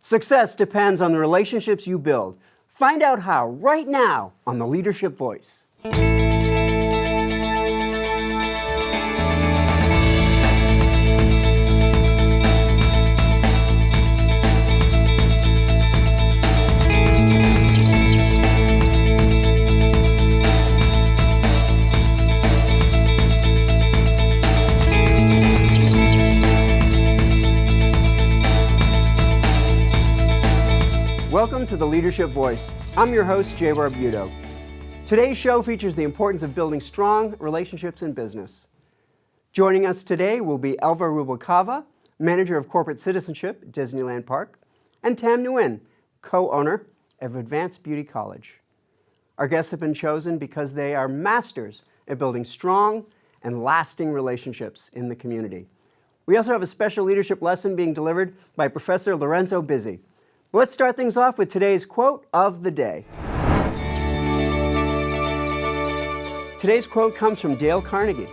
Success depends on the relationships you build. Find out how right now on The Leadership Voice. Welcome to The Leadership Voice. I'm your host, Jay Barbuto. Today's show features the importance of building strong relationships in business. Joining us today will be Elva Rubalcava, Manager of Corporate Citizenship at Disneyland Park, and Tam Nguyen, co-owner of Advanced Beauty College. Our guests have been chosen because they are masters at building strong and lasting relationships in the community. We also have a special leadership lesson being delivered by Professor Lorenzo Bizzi. Let's start things off with today's quote of the day. Today's quote comes from Dale Carnegie.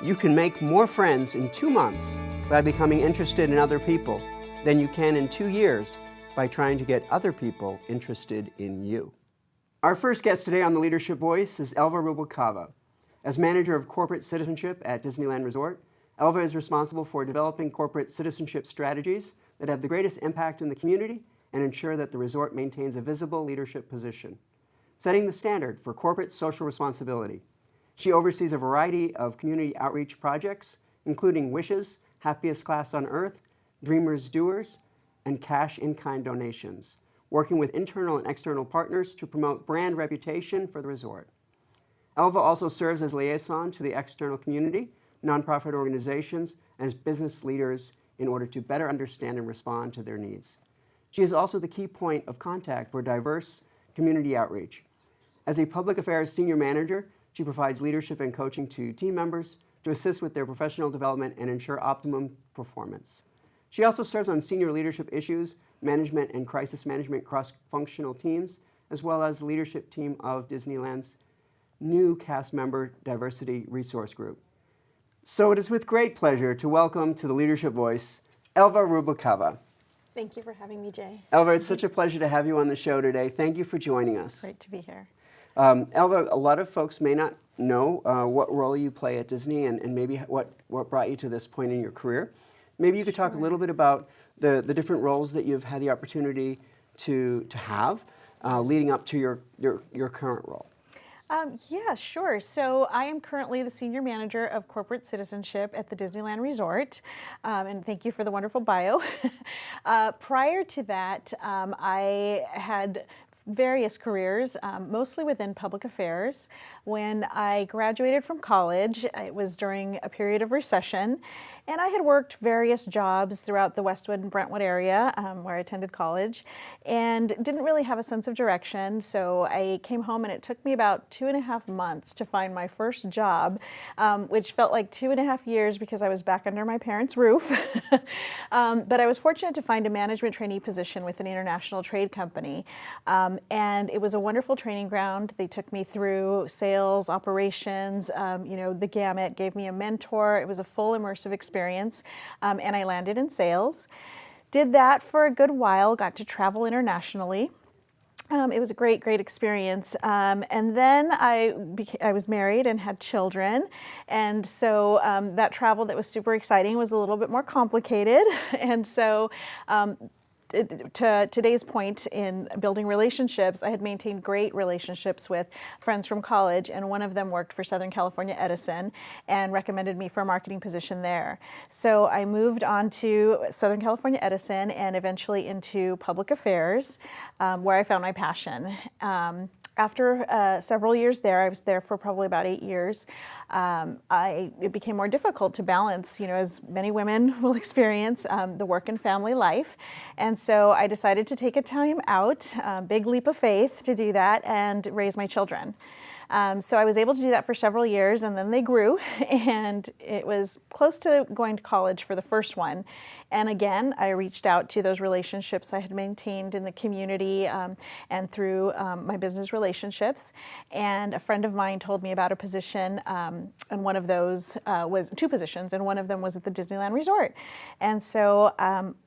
You can make more friends in 2 months by becoming interested in other people than you can in 2 years by trying to get other people interested in you. Our first guest today on The Leadership Voice is Elva Rubalcava. As Manager of Corporate Citizenship at Disneyland Resort, Elva is responsible for developing corporate citizenship strategies that have the greatest impact in the community and ensure that the resort maintains a visible leadership position, setting the standard for corporate social responsibility. She oversees a variety of community outreach projects, including Wishes, Happiest Class on Earth, Dreamers Doers, and Cash in-Kind donations, working with internal and external partners to promote brand reputation for the resort. Elva also serves as liaison to the external community, nonprofit organizations, and as business leaders in order to better understand and respond to their needs. She is also the key point of contact for diverse community outreach. As a public affairs senior manager, she provides leadership and coaching to team members to assist with their professional development and ensure optimum performance. She also serves on senior leadership issues, management and crisis management cross-functional teams, as well as the leadership team of Disneyland's new cast member diversity resource group. So it is with great pleasure to welcome to The Leadership Voice, Elva Rubalcava. Thank you for having me, Jay. Elva, it's such a pleasure to have you on the show today. Thank you for joining us. Great to be here. Elva, a lot of folks may not know what role you play at Disney and maybe what brought you to this point in your career. Maybe you could talk a little bit about the different roles that you've had the opportunity to have leading up to your current role. Yeah, sure. So I am currently the Senior Manager of Corporate Citizenship at the Disneyland Resort, and thank you for the wonderful bio. Prior to that, I had various careers, mostly within public affairs. When I graduated from college, it was during a period of recession, and I had worked various jobs throughout the Westwood and Brentwood area where I attended college and didn't really have a sense of direction. So I came home and it took me about 2.5 months to find my first job, which felt like 2.5 years because I was back under my parents' roof. But I was fortunate to find a management trainee position with an international trade company. And it was a wonderful training ground. They took me through sales, operations, the gamut, gave me a mentor. It was a full immersive experience, and I landed in sales. Did that for a good while, got to travel internationally. It was a great experience. And then I was married and had children. And so that travel that was super exciting was a little bit more complicated. And so to today's point in building relationships, I had maintained great relationships with friends from college, and one of them worked for Southern California Edison and recommended me for a marketing position there. So I moved on to Southern California Edison and eventually into public affairs, where I found my passion. After several years there, I was there for probably about 8 years, it became more difficult to balance, as many women will experience, the work and family life. And so I decided to take a time out, big leap of faith to do that and raise my children. So I was able to do that for several years, and then they grew, and it was close to going to college for the first one. And again, I reached out to those relationships I had maintained in the community and through my business relationships. And a friend of mine told me about a position, and one of those was 2 positions, and one of them was at the Disneyland Resort. And so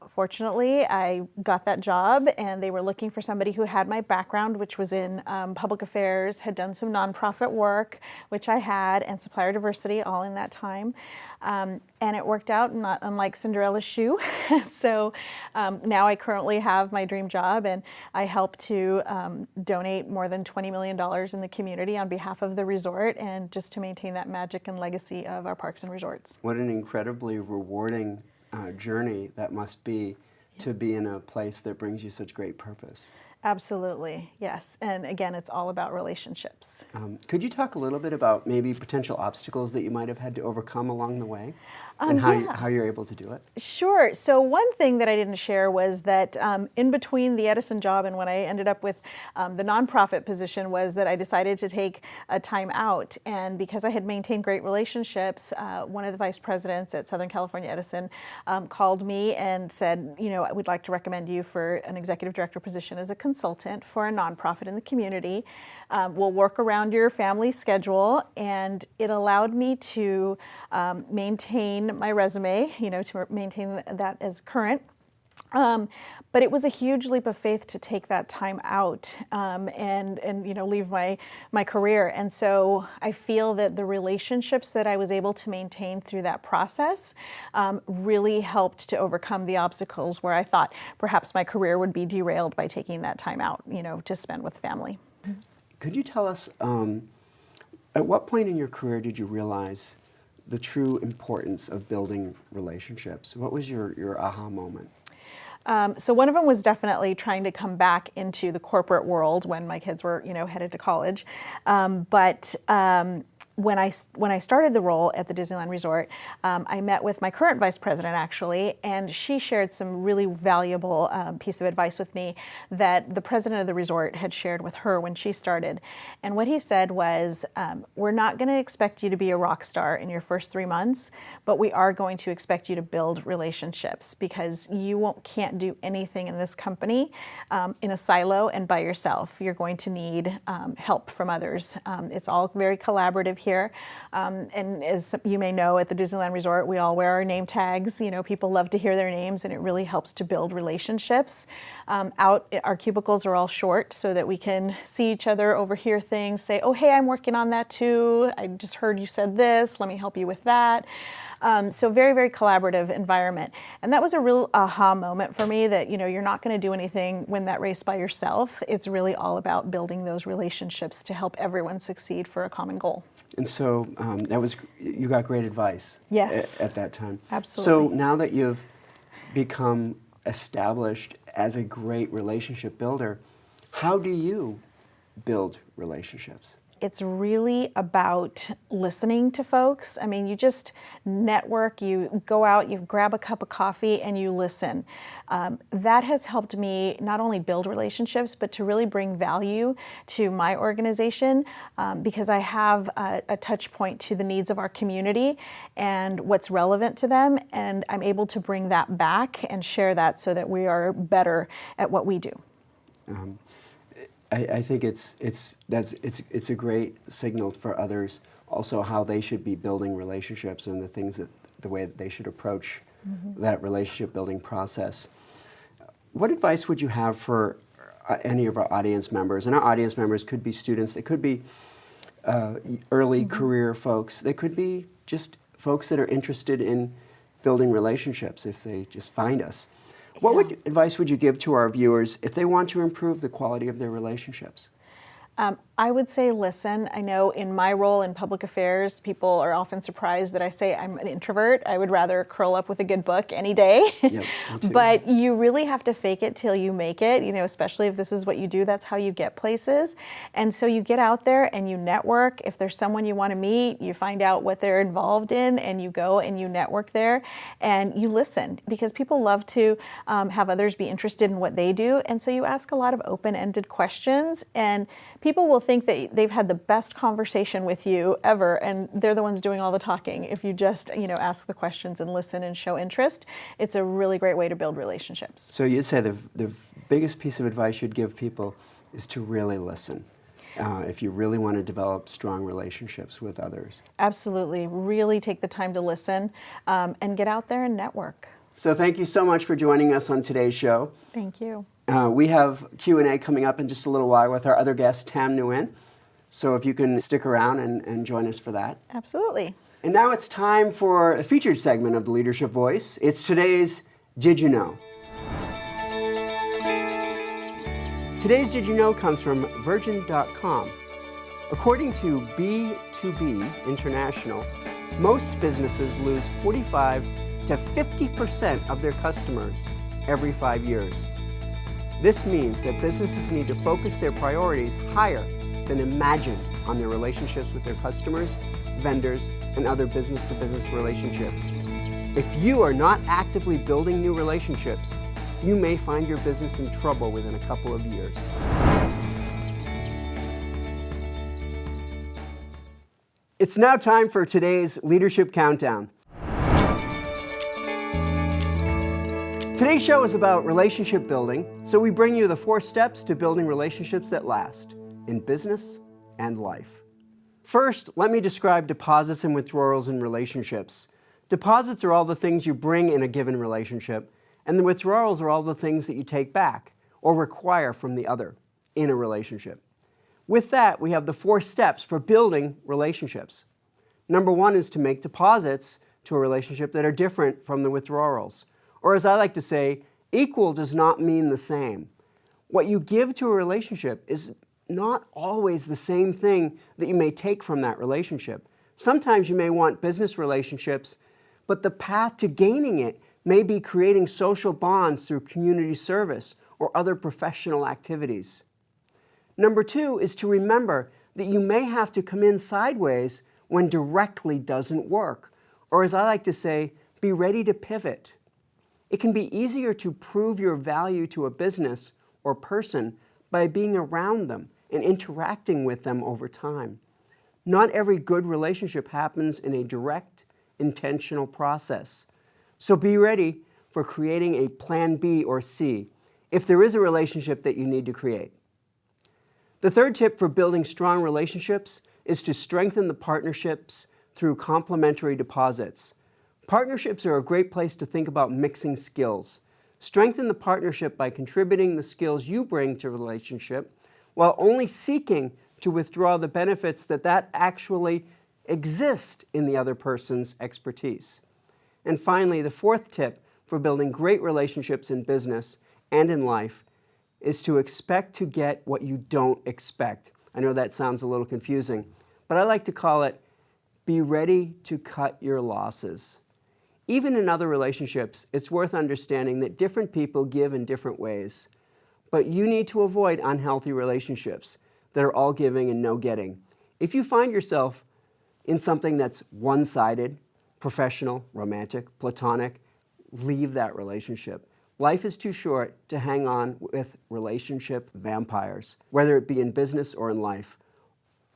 fortunately, I got that job, and they were looking for somebody who had my background, which was in public affairs, had done some nonprofit work, which I had, and supplier diversity, all in that time. And it worked out, not unlike Cinderella's shoe. So now I currently have my dream job, and I help to donate more than $20 million in the community on behalf of the resort, and just to maintain that magic and legacy of our parks and resorts. What an incredibly rewarding journey that must be, to be in a place that brings you such great purpose. Absolutely, yes. And again, it's all about relationships. Could you talk a little bit about maybe potential obstacles that you might have had to overcome along the way, and how you're able to do it? Sure. So one thing that I didn't share was that in between the Edison job and when I ended up with the nonprofit position was that I decided to take a time out. And because I had maintained great relationships, one of the vice presidents at Southern California Edison called me and said, you know, I would like to recommend you for an executive director position as a consultant for a nonprofit in the community. We'll work around your family schedule, and it allowed me to maintain my resume, you know, to maintain that as current. But it was a huge leap of faith to take that time out and you know, leave my career. And so I feel that the relationships that I was able to maintain through that process really helped to overcome the obstacles where I thought perhaps my career would be derailed by taking that time out, you know, to spend with family. Could you tell us, at what point in your career did you realize the true importance of building relationships? What was your aha moment? So one of them was definitely trying to come back into the corporate world when my kids were, you know, headed to college. But when I started the role at the Disneyland Resort, I met with my current vice president actually, and she shared some really valuable piece of advice with me that the president of the resort had shared with her when she started. And what he said was, we're not going to expect you to be a rock star in your first 3 months, but we are going to expect you to build relationships, because you can't do anything in this company in a silo and by yourself. You're going to need help from others. It's all very collaborative here. And as you may know, at the Disneyland Resort, we all wear our name tags. You know, people love to hear their names, and it really helps to build relationships. Our cubicles are all short so that we can see each other, overhear things, say, oh, hey, I'm working on that too. I just heard you said this. Let me help you with that. So very, very collaborative environment. And that was a real aha moment for me that, you know, you're not going to do anything, win that race by yourself. It's really all about building those relationships to help everyone succeed for a common goal. And so you got great advice. Yes. At that time. Absolutely. So now that you've become established as a great relationship builder, how do you build relationships? It's really about listening to folks. I mean, you just network, you go out, you grab a cup of coffee, and you listen. That has helped me not only build relationships, but to really bring value to my organization, because I have a touch point to the needs of our community and what's relevant to them, and I'm able to bring that back and share that so that we are better at what we do. I think it's a great signal for others also how they should be building relationships and the way that they should approach that relationship building process. What advice would you have for any of our audience members? And our audience members could be students, they could be early career folks, they could be just folks that are interested in building relationships if they just find us. What advice would you give to our viewers if they want to improve the quality of their relationships? I would say listen. I know in my role in public affairs, people are often surprised that I say I'm an introvert. I would rather curl up with a good book any day. Yep, me too. But you really have to fake it till you make it, you know, especially if this is what you do, that's how you get places. And so you get out there and you network. If there's someone you want to meet, you find out what they're involved in and you go and you network there and you listen, because people love to have others be interested in what they do. And so you ask a lot of open-ended questions, and People will think that they've had the best conversation with you ever, and they're the ones doing all the talking. If you just, ask the questions and listen and show interest, it's a really great way to build relationships. So you'd say the biggest piece of advice you'd give people is to really listen. If you really want to develop strong relationships with others. Absolutely. Really take the time to listen and get out there and network. So thank you so much for joining us on today's show. Thank you. We have Q&A coming up in just a little while with our other guest, Tam Nguyen. So if you can stick around and join us for that. Absolutely. And now it's time for a featured segment of the Leadership Voice. It's today's Did You Know? Today's Did You Know comes from Virgin.com. According to B2B International, most businesses lose 45 to 50% of their customers every 5 years. This means that businesses need to focus their priorities higher than imagined on their relationships with their customers, vendors, and other business-to-business relationships. If you are not actively building new relationships, you may find your business in trouble within a couple of years. It's now time for today's Leadership Countdown. Today's show is about relationship building, so we bring you the 4 steps to building relationships that last in business and life. First, let me describe deposits and withdrawals in relationships. Deposits are all the things you bring in a given relationship, and the withdrawals are all the things that you take back or require from the other in a relationship. With that, we have the 4 steps for building relationships. Number 1 is to make deposits to a relationship that are different from the withdrawals. Or as I like to say, equal does not mean the same. What you give to a relationship is not always the same thing that you may take from that relationship. Sometimes you may want business relationships, but the path to gaining it may be creating social bonds through community service or other professional activities. Number 2 is to remember that you may have to come in sideways when directly doesn't work, or as I like to say, be ready to pivot. It can be easier to prove your value to a business or person by being around them and interacting with them over time. Not every good relationship happens in a direct, intentional process. So be ready for creating a plan B or C if there is a relationship that you need to create. The third tip for building strong relationships is to strengthen the partnerships through complementary deposits. Partnerships are a great place to think about mixing skills. Strengthen the partnership by contributing the skills you bring to a relationship while only seeking to withdraw the benefits that actually exist in the other person's expertise. And finally, the 4th tip for building great relationships in business and in life is to expect to get what you don't expect. I know that sounds a little confusing, but I like to call it, be ready to cut your losses. Even in other relationships, it's worth understanding that different people give in different ways. But you need to avoid unhealthy relationships that are all giving and no getting. If you find yourself in something that's one-sided, professional, romantic, platonic, leave that relationship. Life is too short to hang on with relationship vampires, whether it be in business or in life.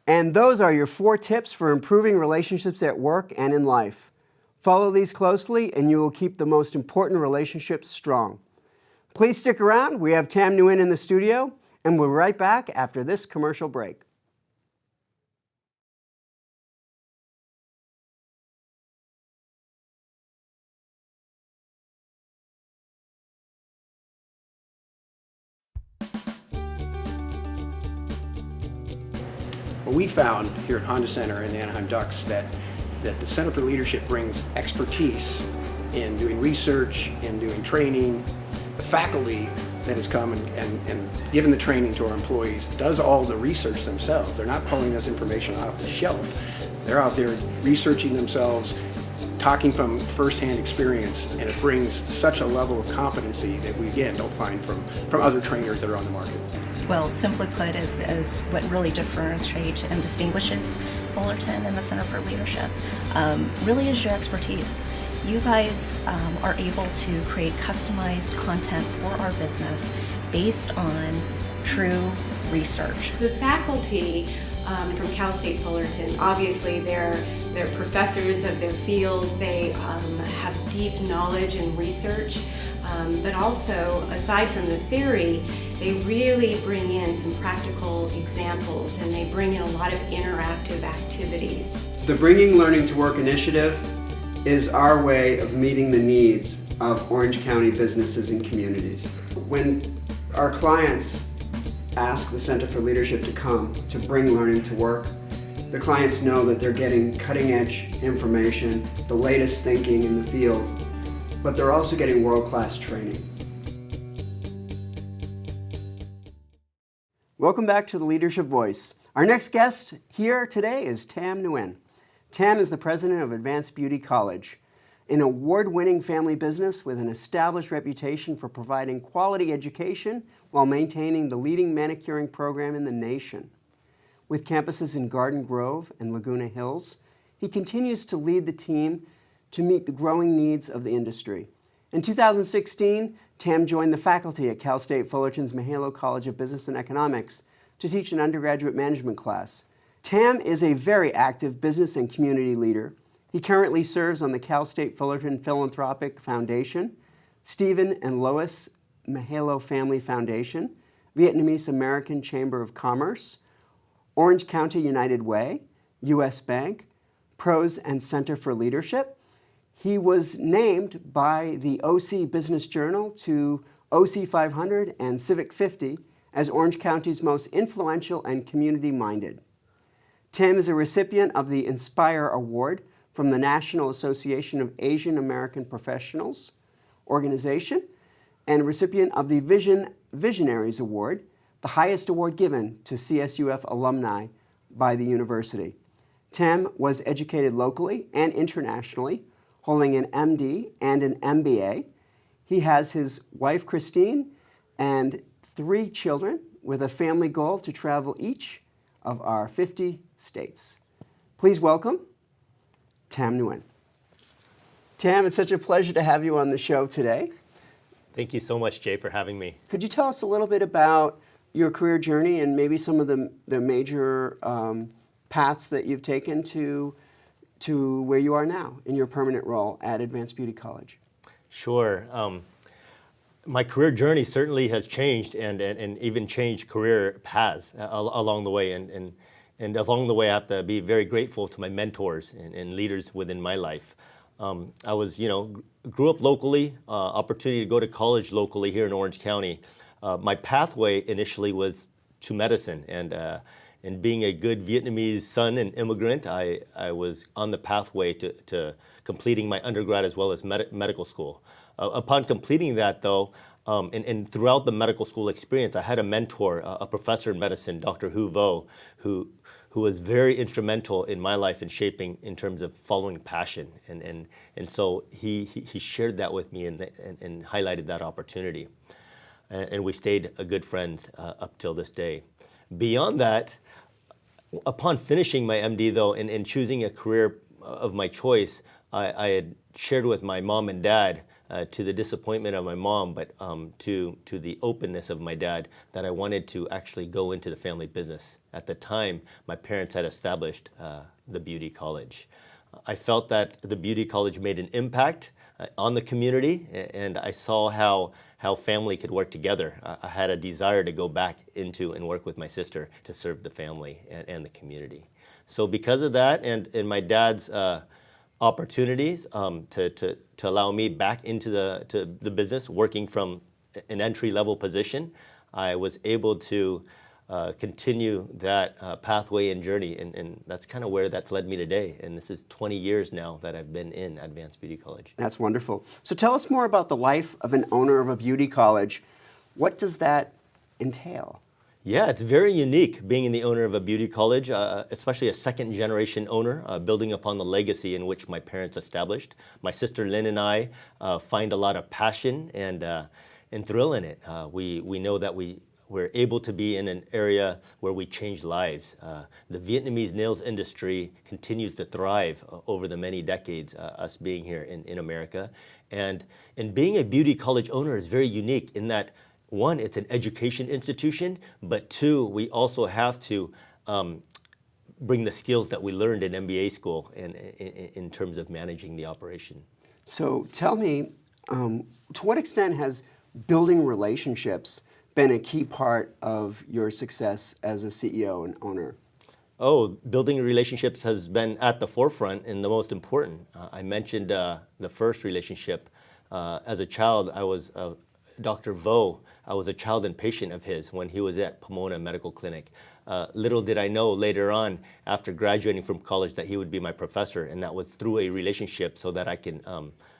And those are your 4 tips for improving relationships at work and in life. Follow these closely and you will keep the most important relationships strong. Please stick around. We have Tam Nguyen in the studio, and we'll be right back after this commercial break. Well, we found here at Honda Center and the Anaheim Ducks that the Center for Leadership brings expertise in doing research, in doing training. The faculty that has come and given the training to our employees does all the research themselves. They're not pulling this information off the shelf. They're out there researching themselves, talking from firsthand experience, and it brings such a level of competency that we, again, don't find from other trainers that are on the market. Well, simply put, is what really differentiates and distinguishes Fullerton and the Center for Leadership, really is your expertise. You guys are able to create customized content for our business based on true research. The faculty from Cal State Fullerton, obviously they're professors of their field. They have deep knowledge in research, but also aside from the theory, they really bring in some practical examples, and they bring in a lot of interactive activities. The Bringing Learning to Work initiative is our way of meeting the needs of Orange County businesses and communities. When our clients ask the Center for Leadership to come to bring learning to work, the clients know that they're getting cutting-edge information, the latest thinking in the field, but they're also getting world-class training. Welcome back to the Leadership Voice. Our next guest here today is Tam Nguyen. Tam is the president of Advanced Beauty College, an award-winning family business with an established reputation for providing quality education while maintaining the leading manicuring program in the nation. With campuses in Garden Grove and Laguna Hills, he continues to lead the team to meet the growing needs of the industry. In 2016, Tam joined the faculty at Cal State Fullerton's Mahalo College of Business and Economics to teach an undergraduate management class. Tam is a very active business and community leader. He currently serves on the Cal State Fullerton Philanthropic Foundation, Stephen and Lois Mahalo Family Foundation, Vietnamese American Chamber of Commerce, Orange County United Way, U.S. Bank, Pros and Center for Leadership. He was named by the OC Business Journal to OC 500 and Civic 50 as Orange County's most influential and community-minded. Tam is a recipient of the Inspire Award from the National Association of Asian American Professionals organization and a recipient of the Visionaries Award, the highest award given to CSUF alumni by the university. Tam was educated locally and internationally, holding an MD and an MBA. He has his wife, Christine, and 3 children with a family goal to travel each of our 50 states. Please welcome Tam Nguyen. Tam, it's such a pleasure to have you on the show today. Thank you so much, Jay, for having me. Could you tell us a little bit about your career journey and maybe some of the major paths that you've taken to where you are now in your permanent role at Advanced Beauty College? Sure. My career journey certainly has changed and even changed career paths along the way. And along the way, I have to be very grateful to my mentors and leaders within my life. I was, grew up locally, opportunity to go to college locally here in Orange County. My pathway initially was to medicine, and being a good Vietnamese son and immigrant, I was on the pathway to completing my undergrad as well as medical school. Upon completing that, though, and throughout the medical school experience, I had a mentor, a professor in medicine, Dr. Hu Vo, who was very instrumental in my life in shaping in terms of following passion. And so he shared that with me and highlighted that opportunity. And we stayed good friends up till this day. Beyond that, upon finishing my MD, though, and choosing a career of my choice, I had shared with my mom and dad, to the disappointment of my mom, but to the openness of my dad, that I wanted to actually go into the family business. At the time, my parents had established the beauty college. I felt that the beauty college made an impact on the community, and I saw how family could work together. I had a desire to go back into and work with my sister to serve the family and the community. So because of that and my dad's opportunities to allow me back into the business, working from an entry-level position, I was able to continue that pathway and journey, and that's kind of where that's led me today. And this is 20 years now that I've been in Advanced Beauty College. That's wonderful. So tell us more about the life of an owner of a beauty college. What does that entail? Yeah, it's very unique being the owner of a beauty college, especially a second-generation owner, building upon the legacy in which my parents established. My sister Lynn and I find a lot of passion and thrill in it. We know that we're able to be in an area where we change lives. The Vietnamese nails industry continues to thrive over the many decades, us being here in America. And being a beauty college owner is very unique in that one, it's an education institution, but two, we also have to bring the skills that we learned in MBA school in terms of managing the operation. So tell me, to what extent has building relationships been a key part of your success as a CEO and owner? Oh, building relationships has been at the forefront and the most important. I mentioned the first relationship. As a child, I was Dr. Vo. I was a child and patient of his when he was at Pomona Medical Clinic. Little did I know later on, after graduating from college, that he would be my professor, and that was through a relationship so that I can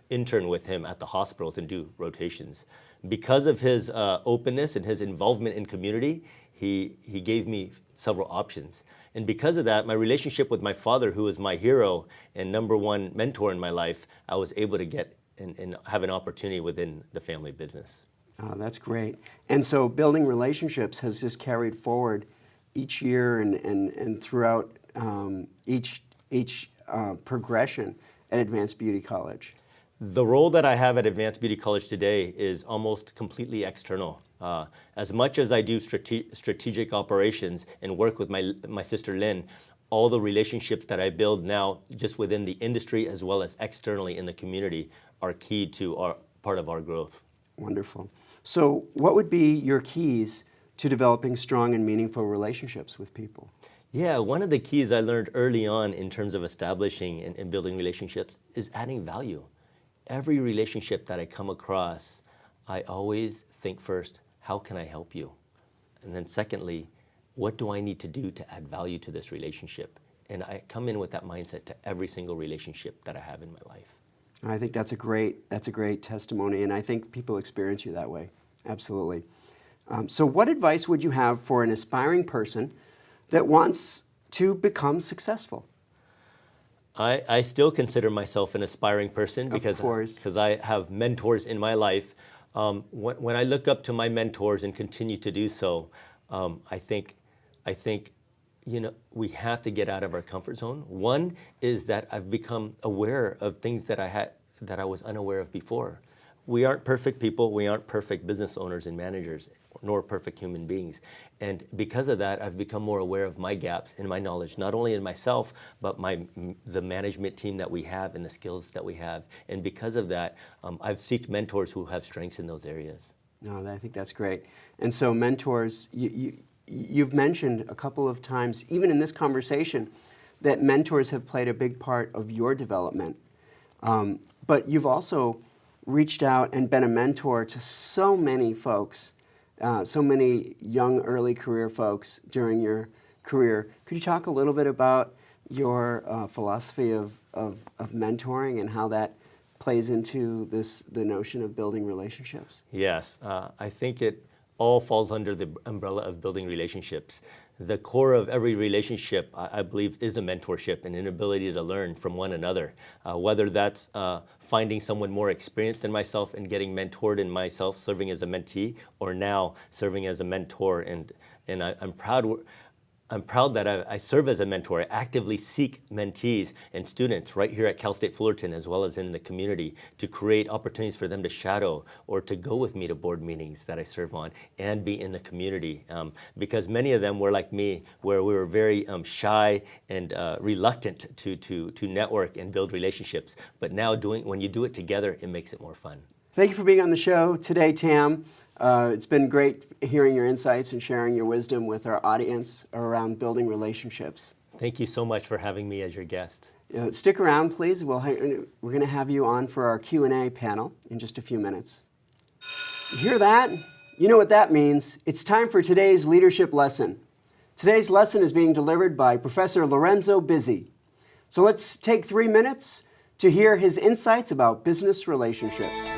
intern with him at the hospitals and do rotations. Because of his openness and his involvement in community, he gave me several options. And because of that, my relationship with my father, who is my hero and #1 mentor in my life, I was able to get and have an opportunity within the family business. Oh, that's great. And so building relationships has just carried forward each year and throughout each progression at Advanced Beauty College. The role that I have at Advanced Beauty College today is almost completely external. As much as I do strategic operations and work with my sister Lynn, all the relationships that I build now just within the industry as well as externally in the community are key to part of our growth. Wonderful. So what would be your keys to developing strong and meaningful relationships with people? Yeah, one of the keys I learned early on in terms of establishing and building relationships is adding value. Every relationship that I come across, I always think first, how can I help you? And then secondly, what do I need to do to add value to this relationship? And I come in with that mindset to every single relationship that I have in my life. I think that's a great testimony, and I think people experience you that way. Absolutely. So what advice would you have for an aspiring person that wants to become successful? I still consider myself an aspiring person because I have mentors in my life. When I look up to my mentors and continue to do so, I think we have to get out of our comfort zone. One is that I've become aware of things that I was unaware of before. We aren't perfect people. We aren't perfect business owners and managers, nor perfect human beings. And because of that, I've become more aware of my gaps in my knowledge, not only in myself, but the management team that we have and the skills that we have. And because of that, I've sought mentors who have strengths in those areas. No, I think that's great. And so mentors, you've mentioned a couple of times, even in this conversation, that mentors have played a big part of your development. But you've also reached out and been a mentor to so many folks, so many young early career folks during your career. Could you talk a little bit about your philosophy of mentoring and how that plays into the notion of building relationships? Yes, I think it all falls under the umbrella of building relationships. The core of every relationship, I believe, is a mentorship and an ability to learn from one another. Whether that's finding someone more experienced than myself and getting mentored in myself, serving as a mentee, or now serving as a mentor. And I'm proud that I serve as a mentor. I actively seek mentees and students right here at Cal State Fullerton as well as in the community to create opportunities for them to shadow or to go with me to board meetings that I serve on and be in the community. Because many of them were like me, where we were very shy and reluctant to network and build relationships. But now when you do it together, it makes it more fun. Thank you for being on the show today, Tam. It's been great hearing your insights and sharing your wisdom with our audience around building relationships. Thank you so much for having me as your guest. Stick around, please. We're going to have you on for our Q&A panel in just a few minutes. You hear that? You know what that means. It's time for today's leadership lesson. Today's lesson is being delivered by Professor Lorenzo Bizzi. So let's take 3 minutes to hear his insights about business relationships.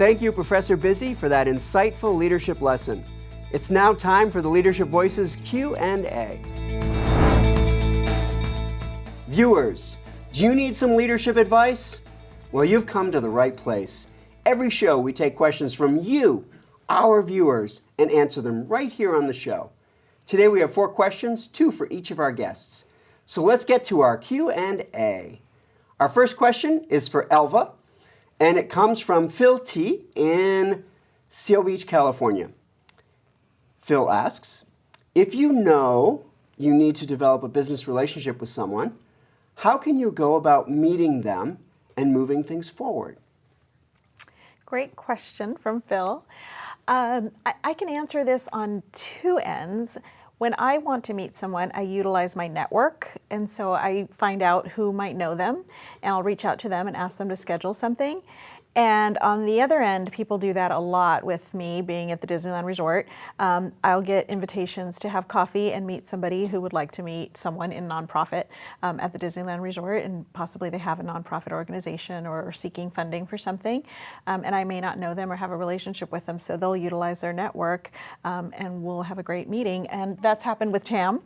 Thank you, Professor Bizzi, for that insightful leadership lesson. It's now time for the Leadership Voices Q&A. Viewers, do you need some leadership advice? Well, you've come to the right place. Every show we take questions from you, our viewers, and answer them right here on the show. Today we have 4 questions, 2 for each of our guests. So let's get to our Q&A. Our first question is for Elva, and it comes from Phil T. in Seal Beach, California. Phil asks, if you know you need to develop a business relationship with someone, how can you go about meeting them and moving things forward? Great question from Phil. I can answer this on 2 ends. When I want to meet someone, I utilize my network, and so I find out who might know them, and I'll reach out to them and ask them to schedule something. And on the other end, people do that a lot with me being at the Disneyland Resort. I'll get invitations to have coffee and meet somebody who would like to meet someone in nonprofit at the Disneyland Resort, and possibly they have a nonprofit organization or seeking funding for something. And I may not know them or have a relationship with them, so they'll utilize their network and we'll have a great meeting. And that's happened with Tam.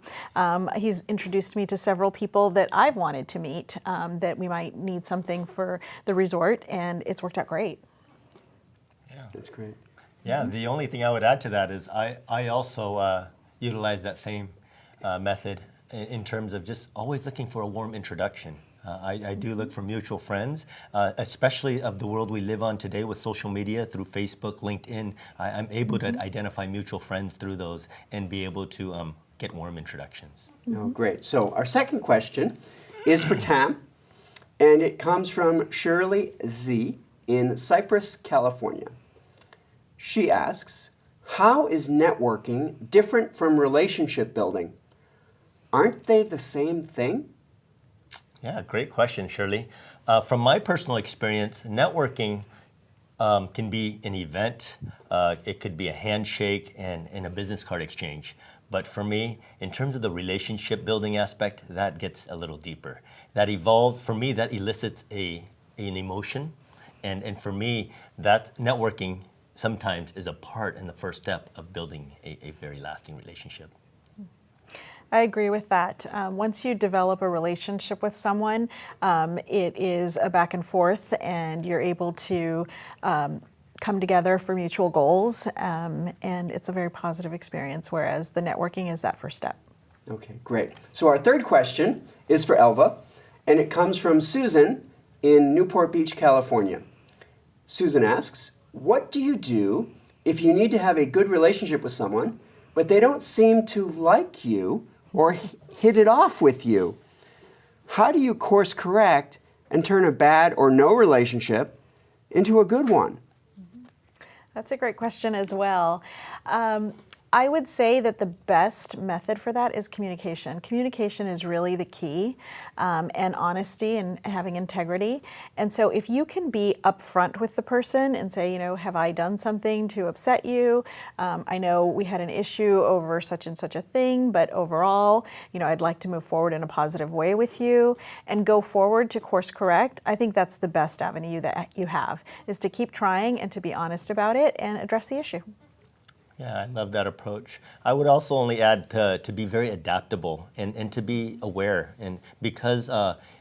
He's introduced me to several people that I've wanted to meet that we might need something for the resort, and it's worked out great. Yeah, that's great. Yeah, the only thing I would add to that is I also utilize that same method in terms of just always looking for a warm introduction. I do look for mutual friends, especially of the world we live on today with social media through Facebook, LinkedIn. I'm able to identify mutual friends through those and be able to get warm introductions. Oh, great. So our second question is for Tam, and it comes from Shirley Z. in Cypress, California. She asks, how is networking different from relationship building? Aren't they the same thing? Yeah, great question, Shirley. From my personal experience, networking can be an event. It could be a handshake and a business card exchange. But for me, in terms of the relationship building aspect, that gets a little deeper. That evolves, for me, that elicits an emotion. And for me, that networking sometimes is a part and the first step of building a very lasting relationship. I agree with that. Once you develop a relationship with someone, it is a back and forth, and you're able to come together for mutual goals, and it's a very positive experience, whereas the networking is that first step. Okay, great. So our third question is for Elva, and it comes from Susan in Newport Beach, California. Susan asks, what do you do if you need to have a good relationship with someone, but they don't seem to like you or hit it off with you? How do you course correct and turn a bad or no relationship into a good one? That's a great question as well. I would say that the best method for that is communication. Communication is really the key, and honesty and having integrity. And so if you can be upfront with the person and say, you know, have I done something to upset you? I know we had an issue over such and such a thing, but overall, you know, I'd like to move forward in a positive way with you and go forward to course correct. I think that's the best avenue that you have, is to keep trying and to be honest about it and address the issue. Yeah, I love that approach. I would also only add to be very adaptable and to be aware. And because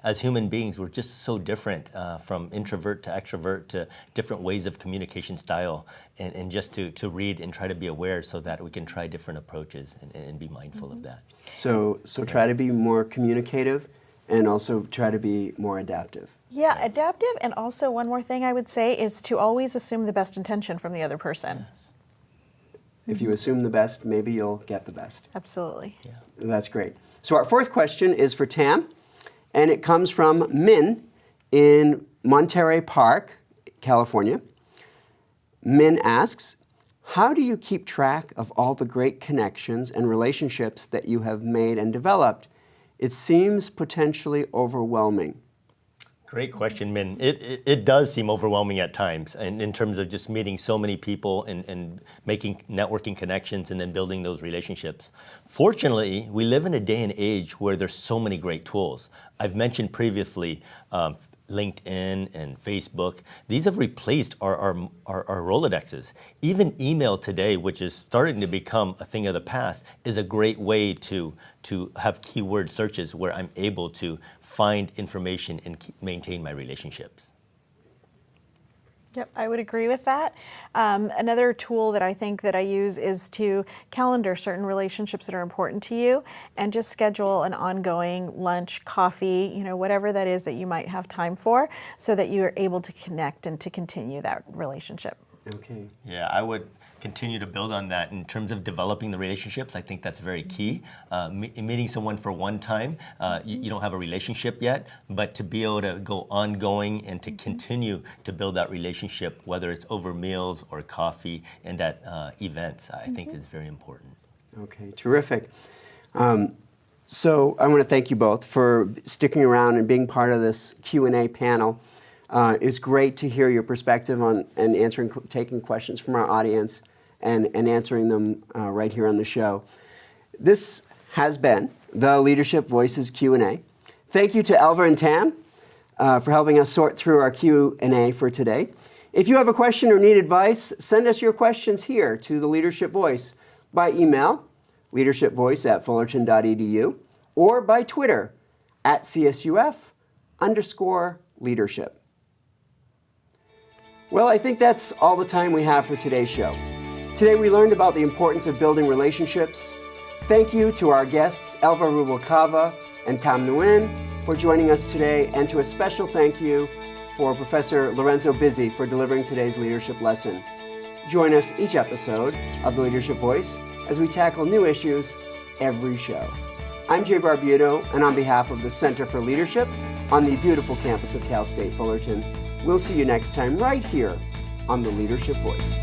as human beings, we're just so different from introvert to extrovert to different ways of communication style, and just to read and try to be aware so that we can try different approaches and be mindful of that. So try to be more communicative and also try to be more adaptive. Yeah, adaptive, and also one more thing I would say is to always assume the best intention from the other person. Yes. If you assume the best, maybe you'll get the best. Absolutely. Yeah. That's great. So our fourth question is for Tam, and it comes from Min in Monterey Park, California. Min asks, how do you keep track of all the great connections and relationships that you have made and developed? It seems potentially overwhelming. Great question, Min. It does seem overwhelming at times, and in terms of just meeting so many people and making networking connections and then building those relationships. Fortunately, we live in a day and age where there's so many great tools. I've mentioned previously LinkedIn and Facebook, these have replaced our Rolodexes. Even email today, which is starting to become a thing of the past, is a great way to have keyword searches where I'm able to find information and maintain my relationships. Yep, I would agree with that. Another tool that I think that I use is to calendar certain relationships that are important to you and just schedule an ongoing lunch, coffee, whatever that is that you might have time for, so that you are able to connect and to continue that relationship. Okay. Yeah, I would continue to build on that in terms of developing the relationships. I think that's very key. Meeting someone for one time, you don't have a relationship yet, but to be able to go ongoing and to continue to build that relationship, whether it's over meals or coffee and at events, I think is very important. Okay, terrific. So I want to thank you both for sticking around and being part of this Q&A panel. It's great to hear your perspective on and taking questions from our audience and answering them right here on the show. This has been the Leadership Voices Q&A. Thank you to Elva and Tam for helping us sort through our Q&A for today. If you have a question or need advice, send us your questions here to the Leadership Voice by email, leadershipvoice@fullerton.edu, or by Twitter @CSUF_leadership. Well, I think that's all the time we have for today's show. Today we learned about the importance of building relationships. Thank you to our guests, Elva Rubalcava and Tam Nguyen, for joining us today, and to a special thank you for Professor Lorenzo Bizzi for delivering today's leadership lesson. Join us each episode of The Leadership Voice as we tackle new issues every show. I'm Jay Barbuto, and on behalf of the Center for Leadership on the beautiful campus of Cal State Fullerton, we'll see you next time right here on The Leadership Voice.